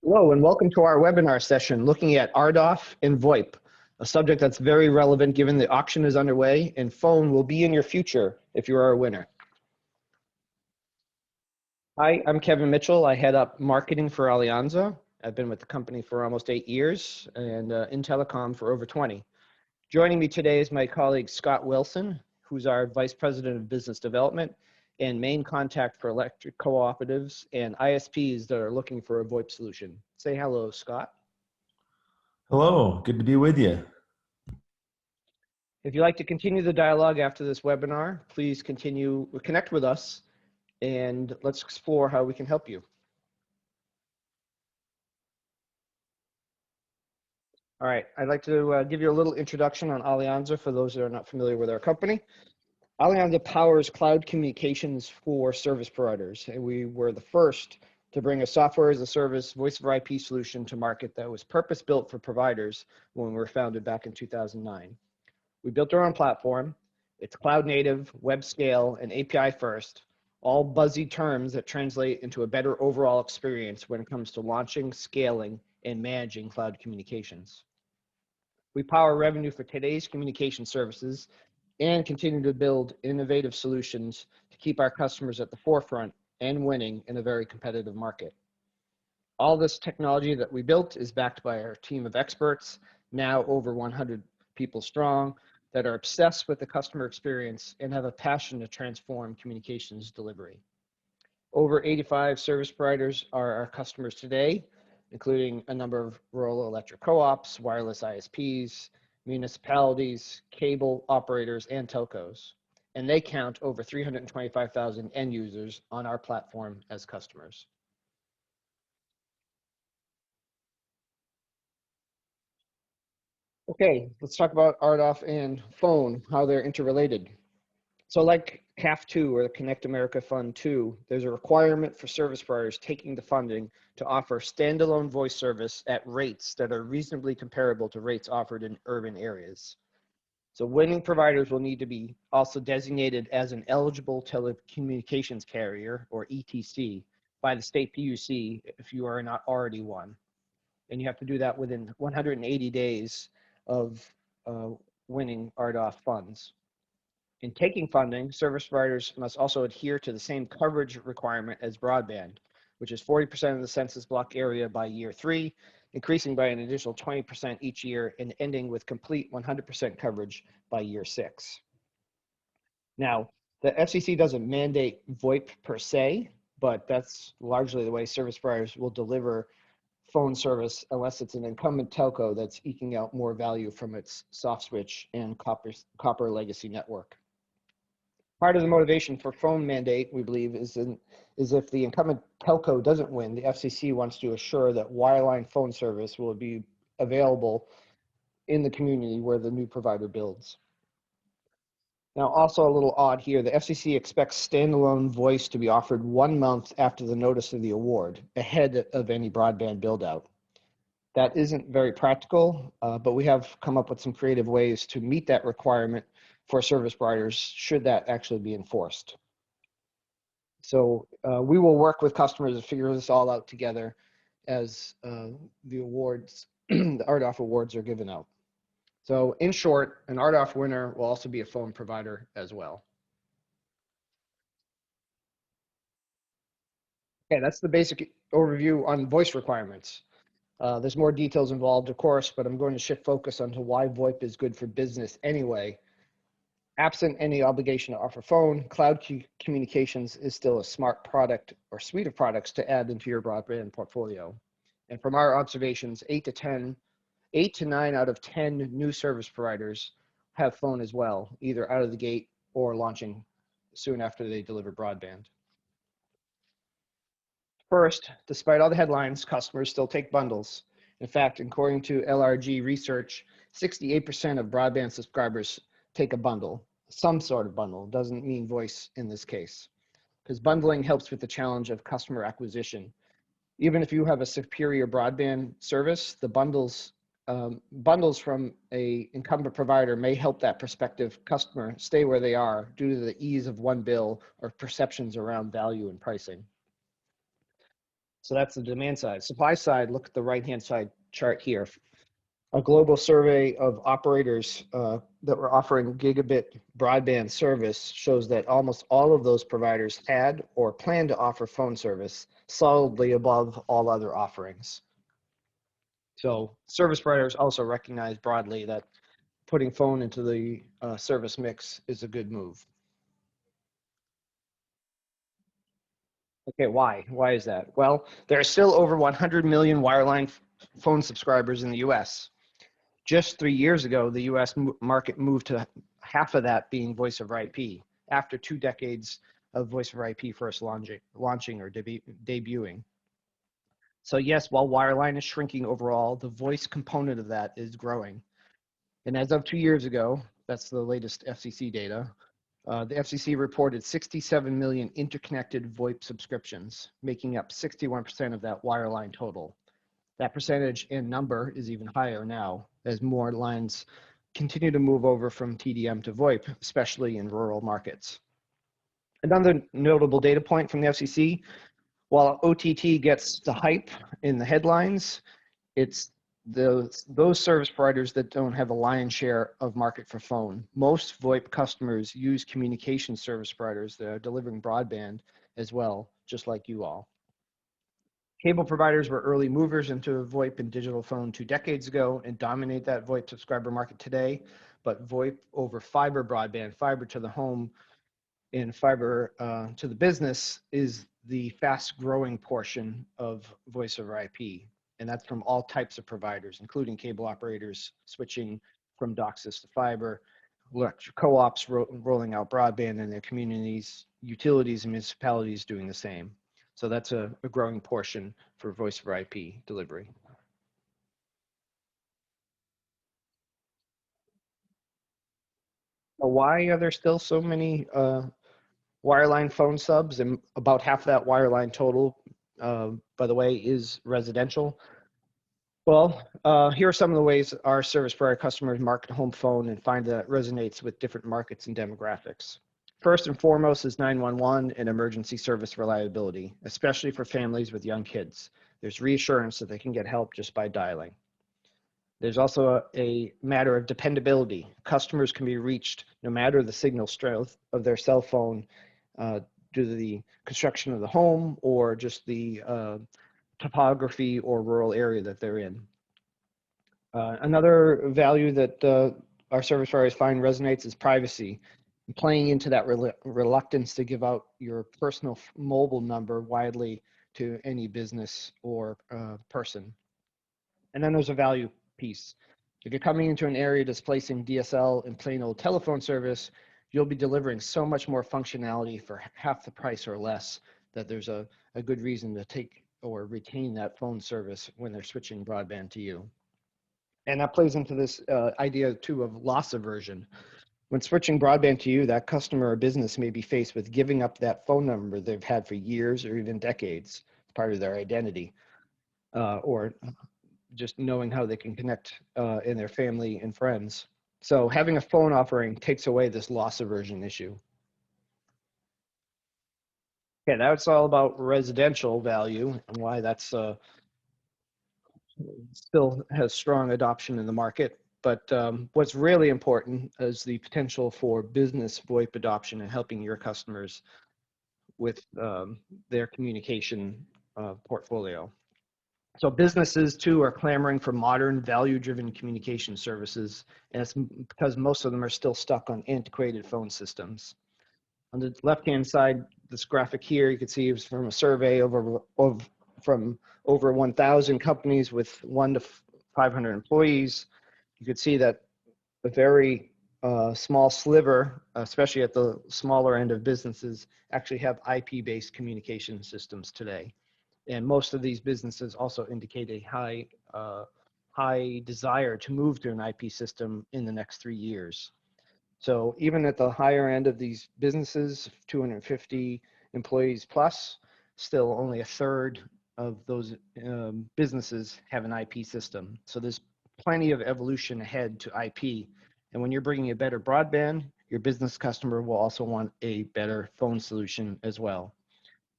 Hello, and welcome to our webinar session looking at RDOF and VoIP, a subject that's very relevant given the auction is underway and phone will be in your future if you are a winner. Hi, I'm Kevin Mitchell. I head up marketing for Alianza. I've been with the company for almost 8 years and in telecom for over 20. Joining me today is my colleague Scott Wilson, who's our Vice President of Business Development and main contact for electric cooperatives and ISPs that are looking for a VoIP solution. Say hello, Scott. Hello, good to be with you. If you'd like to continue the dialogue after this webinar, please connect with us and let's explore how we can help you. All right, I'd like to give you a little introduction on Alianza for those that are not familiar with our company. Alianza powers cloud communications for service providers, and we were the first to bring a software as a service voice over IP solution to market that was purpose-built for providers when we were founded back in 2009. We built our own platform. It's cloud native, web scale, and API first, all buzzy terms that translate into a better overall experience when it comes to launching, scaling, and managing cloud communications. We power revenue for today's communication services and continue to build innovative solutions to keep our customers at the forefront and winning in a very competitive market. All this technology that we built is backed by our team of experts, now over 100 people strong, that are obsessed with the customer experience and have a passion to transform communications delivery. Over 85 service providers are our customers today, including a number of rural electric co-ops, wireless ISPs, municipalities, cable operators, and telcos. And they count over 325,000 end users on our platform as customers. Okay, let's talk about RDOF and phone, how they're interrelated. So like CAF 2 or the Connect America Fund 2, there's a requirement for service providers taking the funding to offer standalone voice service at rates that are reasonably comparable to rates offered in urban areas. So winning providers will need to be also designated as an eligible telecommunications carrier, or ETC, by the state PUC if you are not already one. And you have to do that within 180 days of winning RDOF funds. In taking funding, service providers must also adhere to the same coverage requirement as broadband, which is 40% of the census block area by year 3, increasing by an additional 20% each year and ending with complete 100% coverage by year 6. Now, the FCC doesn't mandate VoIP per se, but that's largely the way service providers will deliver phone service unless it's an incumbent telco that's eking out more value from its soft switch and copper legacy network. Part of the motivation for phone mandate, we believe, is if the incumbent telco doesn't win, the FCC wants to assure that wireline phone service will be available in the community where the new provider builds. Now, also a little odd here, the FCC expects standalone voice to be offered 1 month after the notice of the award, ahead of any broadband build out. That isn't very practical, but we have come up with some creative ways to meet that requirement for service providers should that actually be enforced. So we will work with customers to figure this all out together as the awards, the RDOF awards are given out. So in short, an RDOF winner will also be a phone provider as well. Okay, that's the basic overview on voice requirements. There's more details involved, of course, but I'm going to shift focus onto why VoIP is good for business anyway. Absent any obligation to offer phone, cloud communications is still a smart product or suite of products to add into your broadband portfolio. And from our observations, 8 to 9 out of 10 new service providers have phone as well, either out of the gate or launching soon after they deliver broadband. First, despite all the headlines, customers still take bundles. In fact, according to LRG research, 68% of broadband subscribers take a bundle, some sort of bundle. Doesn't mean voice in this case, because bundling helps with the challenge of customer acquisition. Even if you have a superior broadband service, the bundles from a incumbent provider may help that prospective customer stay where they are due to the ease of one bill or perceptions around value and pricing. So that's the demand side. Supply side, look at the right-hand side chart here. A global survey of operators that were offering gigabit broadband service shows that almost all of those providers had or plan to offer phone service solidly above all other offerings. So service providers also recognize broadly that putting phone into the service mix is a good move. Okay, why? Why is that? Well, there are still over 100 million wireline phone subscribers in the US. Just 3 years ago, the US market moved to half of that being voice over IP after 2 decades of voice over IP first launching or debuting. So yes, while wireline is shrinking overall, the voice component of that is growing. And as of 2 years ago, that's the latest FCC data, the FCC reported 67 million interconnected VoIP subscriptions, making up 61% of that wireline total. That percentage in number is even higher now as more lines continue to move over from TDM to VoIP, especially in rural markets. Another notable data point from the FCC, while OTT gets the hype in the headlines, it's those service providers that don't have a lion's share of market for phone. Most VoIP customers use communication service providers that are delivering broadband as well, just like you all. Cable providers were early movers into VoIP and digital phone 2 decades ago and dominate that VoIP subscriber market today. But VoIP over fiber broadband, fiber to the home, and fiber to the business is the fast growing portion of voice over IP. And that's from all types of providers, including cable operators switching from DOCSIS to fiber, electric co-ops rolling out broadband in their communities, utilities and municipalities doing the same. So that's a growing portion for voice over IP delivery. Why are there still so many wireline phone subs? And about half of that wireline total, by the way, is residential. Well, here are some of the ways our service provider customers market home phone and find that resonates with different markets and demographics. First and foremost is 911 and emergency service reliability, especially for families with young kids. There's reassurance that they can get help just by dialing. There's also a matter of dependability. Customers can be reached no matter the signal strength of their cell phone due to the construction of the home or just the topography or rural area that they're in. Another value that our service providers find resonates is privacy. Playing into that reluctance to give out your personal mobile number widely to any business or person. And then there's a value piece. If you're coming into an area displacing DSL and plain old telephone service, you'll be delivering so much more functionality for half the price or less that there's a good reason to take or retain that phone service when they're switching broadband to you. And that plays into this idea too of loss aversion. When switching broadband to you, that customer or business may be faced with giving up that phone number they've had for years or even decades, part of their identity, or just knowing how they can connect in their family and friends. So having a phone offering takes away this loss aversion issue. Okay, that's all about residential value and why that's still has strong adoption in the market. But what's really important is the potential for business VoIP adoption and helping your customers with their communication portfolio. So businesses too are clamoring for modern value-driven communication services, and it's because most of them are still stuck on antiquated phone systems. On the left-hand side, this graphic here, you can see it was from a survey from over 1,000 companies with 1 to 500 employees. You could see that a very small sliver, especially at the smaller end of businesses, actually have IP-based communication systems today. And most of these businesses also indicate a high desire to move to an IP system in the next 3 years. So even at the higher end of these businesses, 250 employees plus, still only a third of those businesses have an IP system. So there's plenty of evolution ahead to IP. And when you're bringing a better broadband, your business customer will also want a better phone solution as well.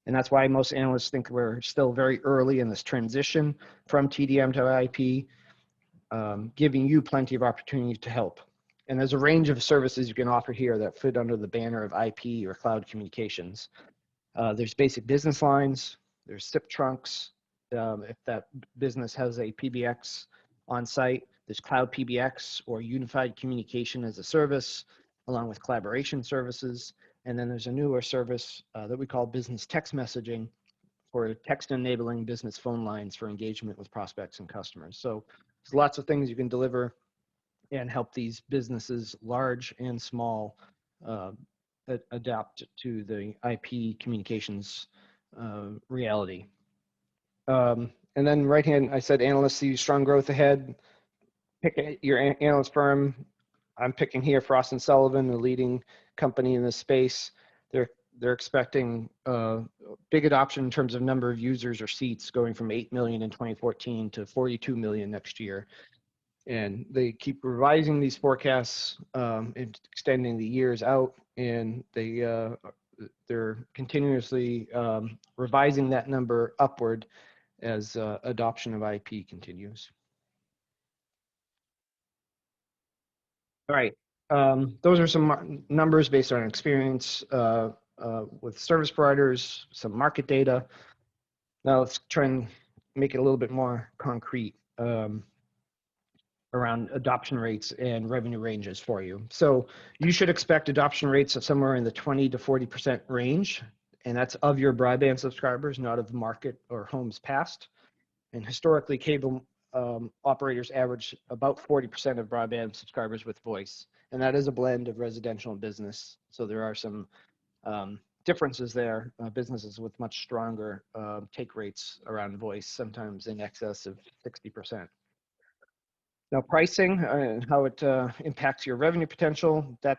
And that's why most analysts think we're still very early in this transition from TDM to IP, giving you plenty of opportunity to help. And there's a range of services you can offer here that fit under the banner of IP or cloud communications. There's basic business lines, there's SIP trunks, if that business has a PBX on site, there's cloud PBX or unified communication as a service, along with collaboration services. And then there's a newer service that we call business text messaging for text enabling business phone lines for engagement with prospects and customers. So there's lots of things you can deliver and help these businesses, large and small, adapt to the IP communications reality. And then right hand, I said analysts see strong growth ahead. Pick your analyst firm. I'm picking here Frost & Sullivan, a leading company in this space. They're expecting big adoption in terms of number of users or seats, going from 8 million in 2014 to 42 million next year. And they keep revising these forecasts and extending the years out, and they're continuously revising that number upward as adoption of IP continues. All right, those are some numbers based on experience with service providers, some market data. Now let's try and make it a little bit more concrete around adoption rates and revenue ranges for you. So you should expect adoption rates of somewhere in the 20 to 40% range, and that's of your broadband subscribers, not of the market or homes passed. And historically, cable operators average about 40% of broadband subscribers with voice, and that is a blend of residential and business. So there are some differences there. Businesses with much stronger take rates around voice, sometimes in excess of 60%. Now, pricing and how it impacts your revenue potential, that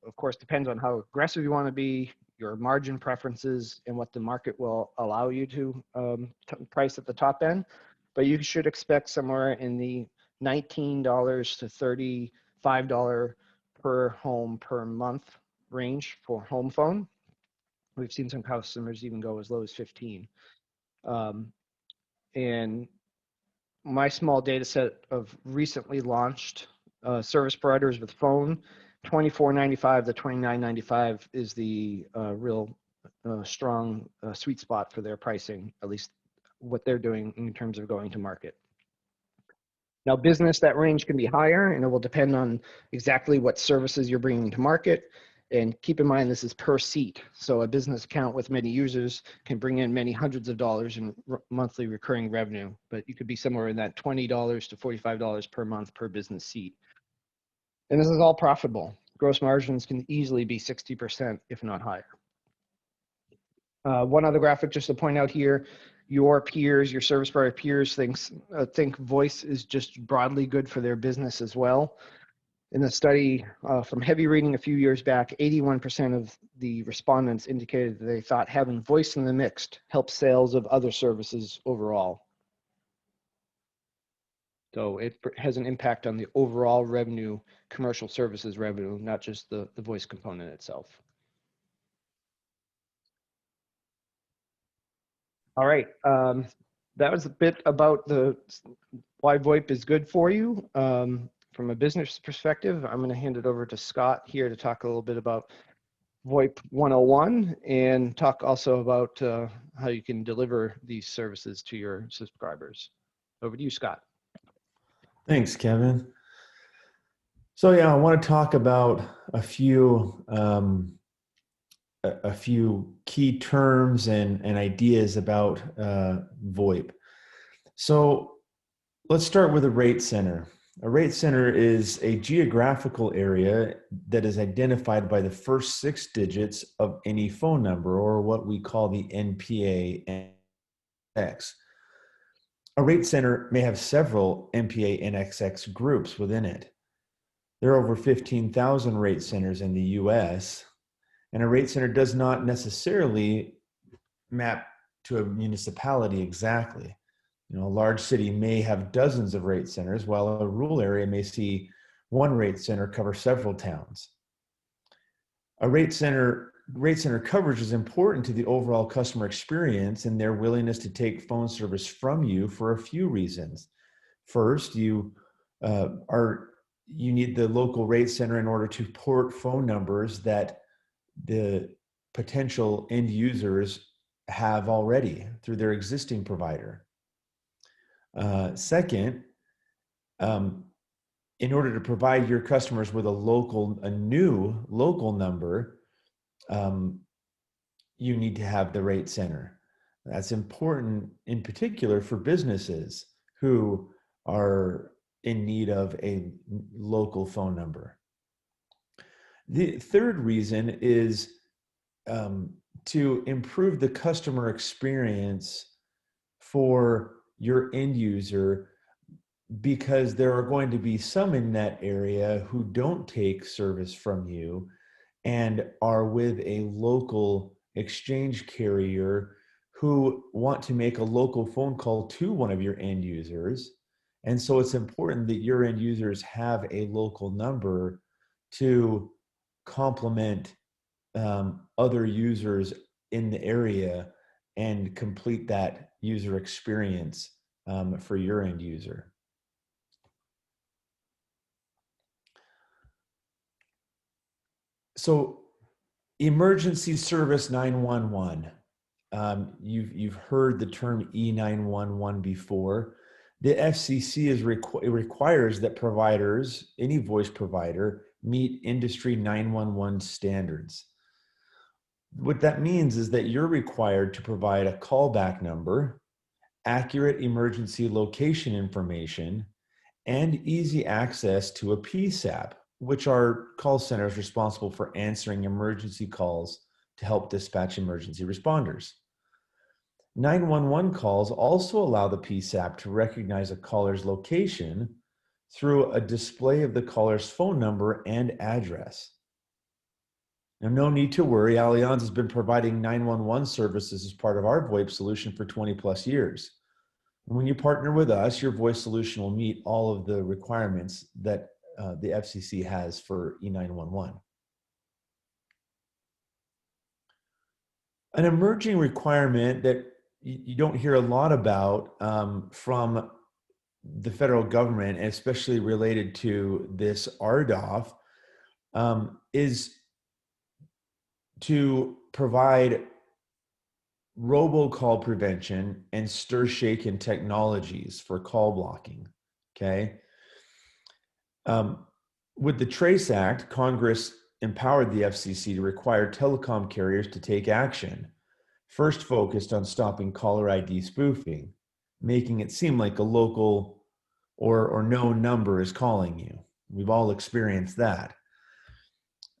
of course depends on how aggressive you want to be, your margin preferences, and what the market will allow you to price at the top end. But you should expect somewhere in the $19 to $35 per home per month range for home phone. We've seen some customers even go as low as 15. And my small data set of recently launched service providers with phone, $24.95 to $29.95 is the real strong sweet spot for their pricing, at least what they're doing in terms of going to market. Now, business, that range can be higher, and it will depend on exactly what services you're bringing to market. And keep in mind, this is per seat. So a business account with many users can bring in many hundreds of dollars in monthly recurring revenue, but you could be somewhere in that $20 to $45 per month per business seat. And this is all profitable. Gross margins can easily be 60%, if not higher. One other graphic just to point out here, your peers, your service provider peers think voice is just broadly good for their business as well. In the study from Heavy Reading a few years back, 81% of the respondents indicated that they thought having voice in the mix helped sales of other services overall. So it has an impact on the overall revenue, commercial services revenue, not just the voice component itself. All right, that was a bit about why VoIP is good for you. From a business perspective, I'm going to hand it over to Scott here to talk a little bit about VoIP 101 and talk also about how you can deliver these services to your subscribers. Over to you, Scott. Thanks, Kevin. So yeah, I want to talk about a few key terms and ideas about VoIP. So let's start with a rate center. A rate center is a geographical area that is identified by the first 6 digits of any phone number, or what we call the NPA-NXX. A rate center may have several NPA-NXX groups within it. There are over 15,000 rate centers in the US, and a rate center does not necessarily map to a municipality exactly. You know, a large city may have dozens of rate centers, while a rural area may see one rate center cover several towns. A rate center rate center coverage is important to the overall customer experience and their willingness to take phone service from you for a few reasons. First, you need the local rate center in order to port phone numbers that the potential end users have already through their existing provider. Second, in order to provide your customers with a new local number, you need to have the rate center. That's important in particular for businesses who are in need of a local phone number. The third reason is to improve the customer experience for your end user, because there are going to be some in that area who don't take service from you and are with a local exchange carrier who want to make a local phone call to one of your end users. And so it's important that your end users have a local number to complement other users in the area and complete that user experience for your end user. So emergency service 911. You've heard the term E911 before. The FCC requires that providers, any voice provider, meet industry 911 standards. What that means is that you're required to provide a callback number, accurate emergency location information, and easy access to a PSAP, which are call centers responsible for answering emergency calls to help dispatch emergency responders. 911 calls also allow the PSAP to recognize a caller's location through a display of the caller's phone number and address. Now, no need to worry, Alianza has been providing 911 services as part of our VoIP solution for 20 plus years. When you partner with us, your voice solution will meet all of the requirements that the FCC has for E911. An emerging requirement that you don't hear a lot about from the federal government, and especially related to this RDOF, is to provide robocall prevention and stir-shaken technologies for call blocking, okay? With the TRACE Act, Congress empowered the FCC to require telecom carriers to take action, first focused on stopping caller ID spoofing, making it seem like a local or known number is calling you. We've all experienced that.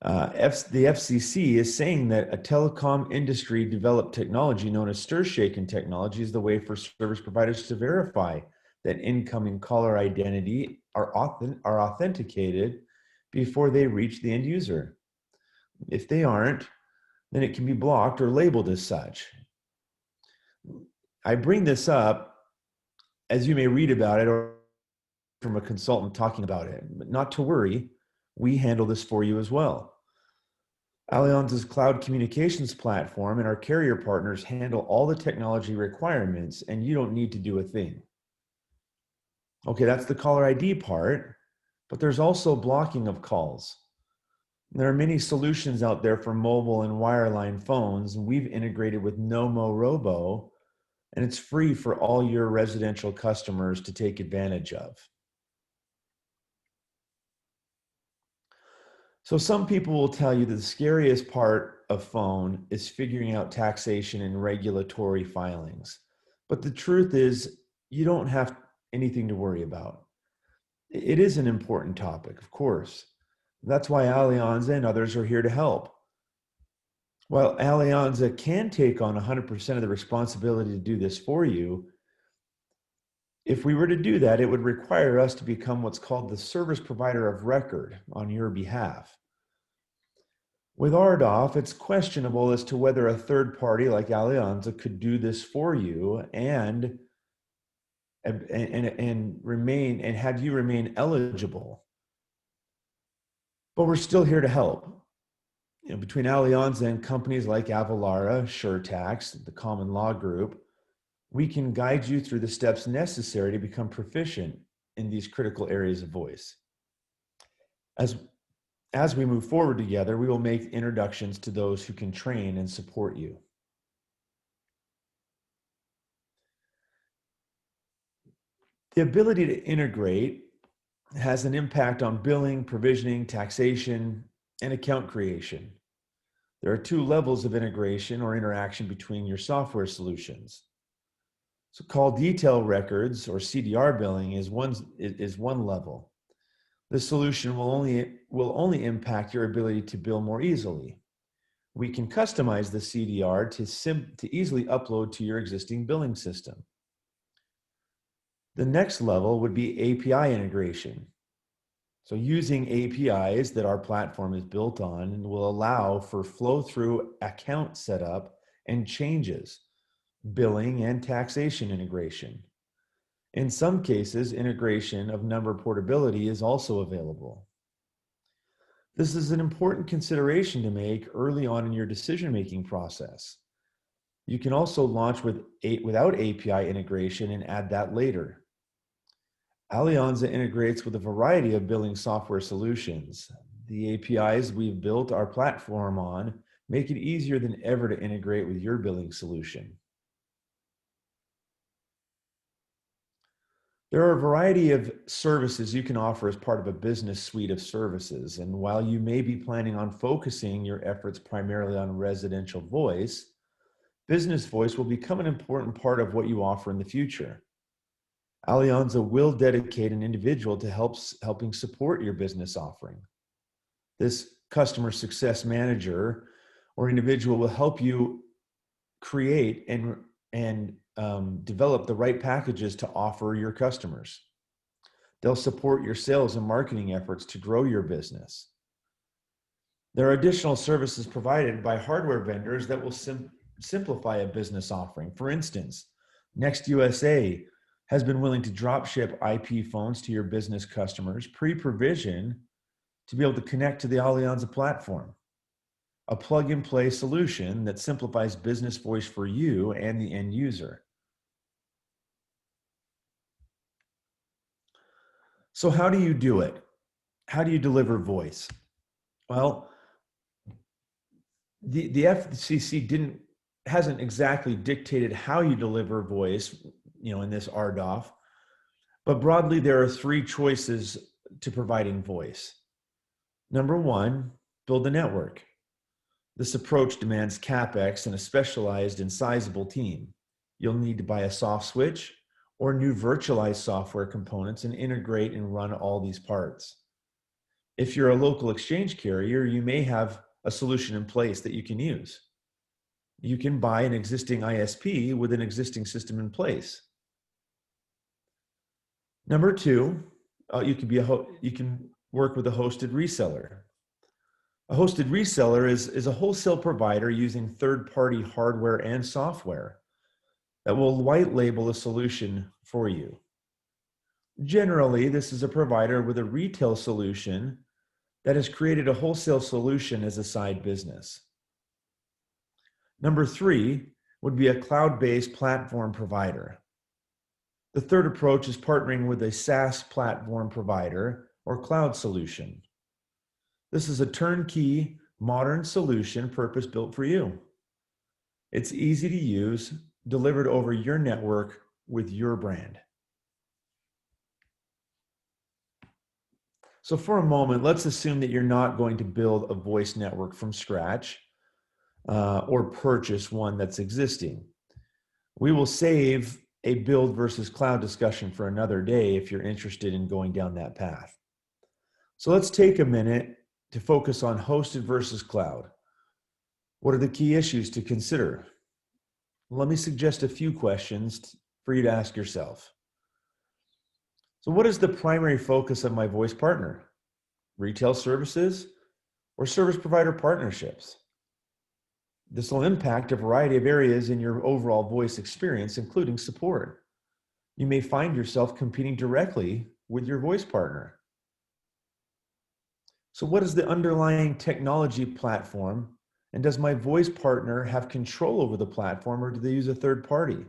The FCC is saying that a telecom industry developed technology known as stir-shaken technology is the way for service providers to verify that incoming caller identity are authenticated before they reach the end user. If they aren't, then it can be blocked or labeled as such. I bring this up as you may read about it or from a consultant talking about it, but not to worry, we handle this for you as well. Alianza's cloud communications platform and our carrier partners handle all the technology requirements, and you don't need to do a thing. Okay, that's the caller ID part, but there's also blocking of calls. There are many solutions out there for mobile and wireline phones, and we've integrated with Nomo Robo, and it's free for all your residential customers to take advantage of. So some people will tell you that the scariest part of phone is figuring out taxation and regulatory filings. But the truth is, you don't have anything to worry about. It is an important topic, of course. That's why Alianza and others are here to help. While Alianza can take on 100% of the responsibility to do this for you, if we were to do that, it would require us to become what's called the service provider of record on your behalf. With RDOF, it's questionable as to whether a third party like Alianza could do this for you and remain and have you remain eligible. But we're still here to help. between Alianza and companies like Avalara, SureTax, the Common Law Group, we can guide you through the steps necessary to become proficient in these critical areas of voice. As we move forward together, we will make introductions to those who can train and support you. The ability to integrate has an impact on billing, provisioning, taxation, and account creation. There are two levels of integration or interaction between your software solutions. So call detail records or CDR billing is one level. This solution will only impact your ability to bill more easily. We can customize the CDR to easily upload to your existing billing system. The next level would be API integration. So using APIs that our platform is built on will allow for flow-through account setup and changes, billing and taxation integration. In some cases, integration of number portability is also available. This is an important consideration to make early on in your decision-making process. You can also launch without API integration and add that later. Alianza integrates with a variety of billing software solutions. The APIs we've built our platform on make it easier than ever to integrate with your billing solution. There are a variety of services you can offer as part of a business suite of services. And while you may be planning on focusing your efforts primarily on residential voice, business voice will become an important part of what you offer in the future. Alianza will dedicate an individual to helping support your business offering. This customer success manager or individual will help you create and develop the right packages to offer your customers. They'll support your sales and marketing efforts to grow your business. There are additional services provided by hardware vendors that will simplify a business offering. For instance, Next USA has been willing to drop ship IP phones to your business customers, pre-provision to be able to connect to the Alianza platform. A plug-and-play solution that simplifies business voice for you and the end user. So how do you do it? How do you deliver voice? Well, the FCC hasn't exactly dictated how you deliver voice, in this RDOF, but broadly there are three choices to providing voice. Number one, build a network. This approach demands CapEx and a specialized and sizable team. You'll need to buy a soft switch or new virtualized software components and integrate and run all these parts. If you're a local exchange carrier, you may have a solution in place that you can use. You can buy an existing ISP with an existing system in place. Number two, you can work with a hosted reseller. A hosted reseller is a wholesale provider using third-party hardware and software that will white label a solution for you. Generally, this is a provider with a retail solution that has created a wholesale solution as a side business. Number three would be a cloud-based platform provider. The third approach is partnering with a SaaS platform provider or cloud solution. This is a turnkey, modern solution purpose-built for you. It's easy to use, delivered over your network with your brand. So for a moment, let's assume that you're not going to build a voice network from scratch or purchase one that's existing. We will save a build versus cloud discussion for another day if you're interested in going down that path. So let's take a minute to focus on hosted versus cloud. What are the key issues to consider? Let me suggest a few questions for you to ask yourself. So what is the primary focus of my voice partner? Retail services or service provider partnerships? This will impact a variety of areas in your overall voice experience, including support. You may find yourself competing directly with your voice partner. So what is the underlying technology platform? And does my voice partner have control over the platform, or do they use a third party?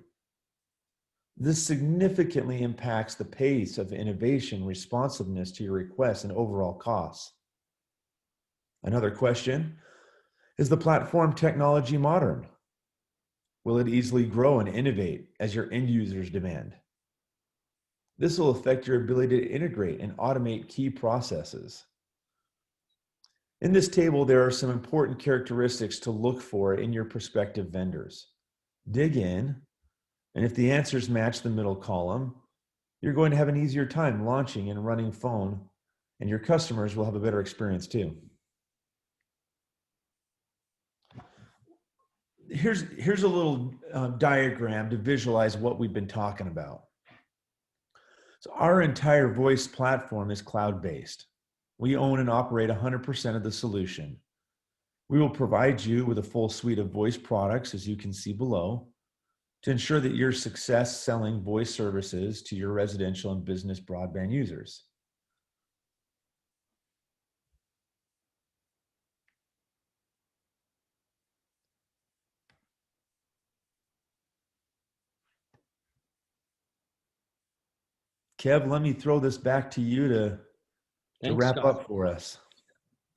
This significantly impacts the pace of innovation, responsiveness to your requests, and overall costs. Another question, is the platform technology modern? Will it easily grow and innovate as your end users demand? This will affect your ability to integrate and automate key processes. In this table, there are some important characteristics to look for in your prospective vendors. Dig in, and if the answers match the middle column, you're going to have an easier time launching and running phone, and your customers will have a better experience too. Here's a little diagram to visualize what we've been talking about. So our entire voice platform is cloud-based. We own and operate 100% of the solution. We will provide you with a full suite of voice products, as you can see below, to ensure that your success selling voice services to your residential and business broadband users. Kev, let me throw this back to you to Thanks, wrap Scott. up for us.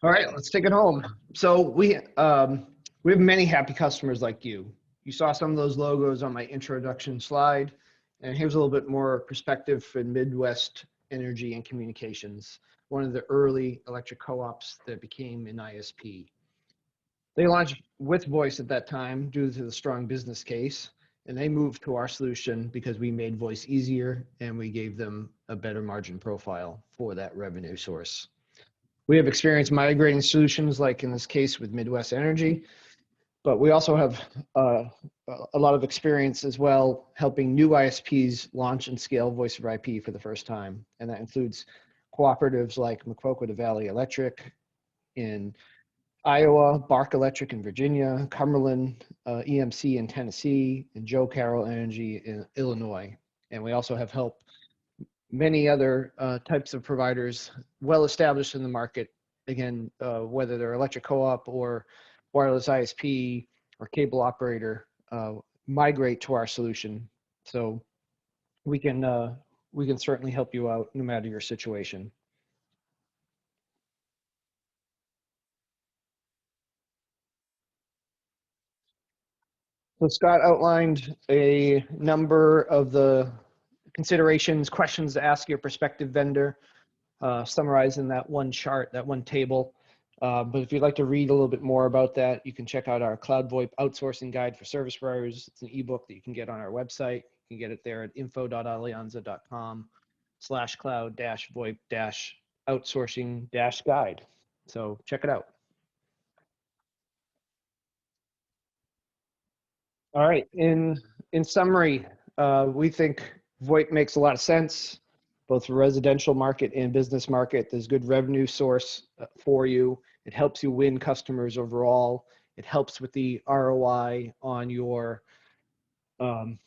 All right, let's take it home. So we have many happy customers like you. You saw some of those logos on my introduction slide, and here's a little bit more perspective for Midwest Energy and Communications, one of the early electric co-ops that became an ISP. They launched with voice at that time due to the strong business case, and they moved to our solution because we made voice easier and we gave them a better margin profile for that revenue source. We have experience migrating solutions, like in this case with Midwest Energy, but we also have a lot of experience as well helping new ISPs launch and scale voice over IP for the first time. And that includes cooperatives like Maquoketa Valley Electric in Iowa, Bark Electric in Virginia, Cumberland EMC in Tennessee, and Joe Carroll Energy in Illinois. And we also have helped many other types of providers well established in the market, again, whether they're electric co-op or wireless ISP or cable operator, migrate to our solution. So we can certainly help you out no matter your situation. So Scott outlined a number of the considerations, questions to ask your prospective vendor, summarized in that one chart, that one table. But if you'd like to read a little bit more about that, you can check out our Cloud VoIP Outsourcing Guide for Service Providers. It's an ebook that you can get on our website. You can get it there at info.alianza.com/cloud-VoIP-outsourcing-guide. So check it out. All right, in summary, we think VoIP makes a lot of sense, both for residential market and business market. There's good revenue source for you. It helps you win customers overall. It helps with the ROI on your broadband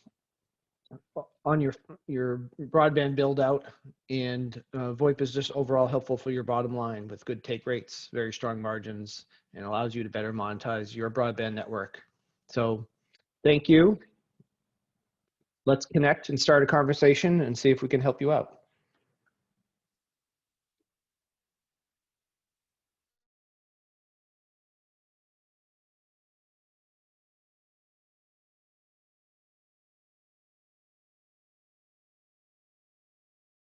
build out, and VoIP is just overall helpful for your bottom line with good take rates, very strong margins, and allows you to better monetize your broadband network. So thank you. Let's connect and start a conversation and see if we can help you out.